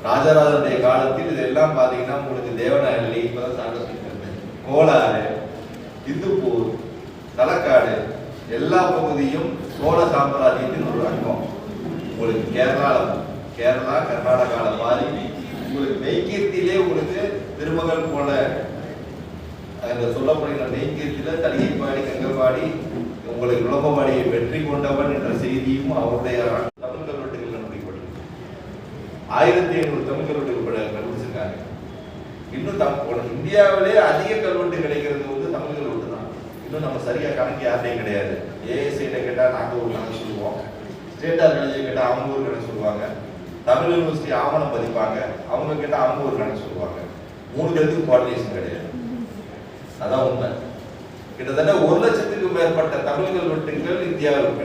ராஜராஜனுடைய காலத்தில் இதெல்லாம் பாத்தீங்கன்னா உங்களுக்கு தேவநகரி, கோலாறு, இந்துப்பூர், தலக்காடு எல்லா பகுதியும் சோழ சாம்ராஜ்யத்தின் ஒரு அங்கம். உங்களுக்கு கேரளா, கர்நாடகால மாதிரி உங்களுக்கு மெய்கீர்த்தியிலே உங்களுக்கு திருமகள் போல சொல்லப்படுகிற மெய்கீர்த்தியில தலிகைப்பாடி, கங்கபாடி, உங்களுக்கு குழப்பபாடியை வெற்றி கொண்டவன் என்ற செய்தியும் அவருடைய தமிழ் கல்வெட்டுகள் கண்டுபிடிக்கப்பட்டது. 1500 தமிழ் கல்வெட்டுகள் கண்டுபிடிச்சிருக்காங்க. இன்னும் இந்தியாவிலே அதிக கல்வெட்டு கிடைக்கிறது வந்து தமிழ் கல்வெட்டு தான். இன்னும் நம்ம சரியா கணக்கு யார்ட்டையும் கிடையாது. ஏஎஸ்ஐட கேட்டா நாங்க ஒரு கணக்கு சொல்லுவோம், ஸ்டேட் ஆர்கியாலஜி கேட்டா அவங்க ஒரு கணக்கு சொல்லுவாங்க, தமிழ் யூனிவர்சிட்டி ஆவணம் பதிப்பாங்க, அவங்க கேட்டா அவங்க ஒரு கணக்கு சொல்லுவாங்க. 3 பேருக்கு கோஆர்டினேஷன் கிடையாது. அதான் உண்மை. கிட்டத்தட்ட 1 லட்சத்துக்கும் மேற்பட்ட தமிழ் கல்வெட்டுகள் இந்தியாவில்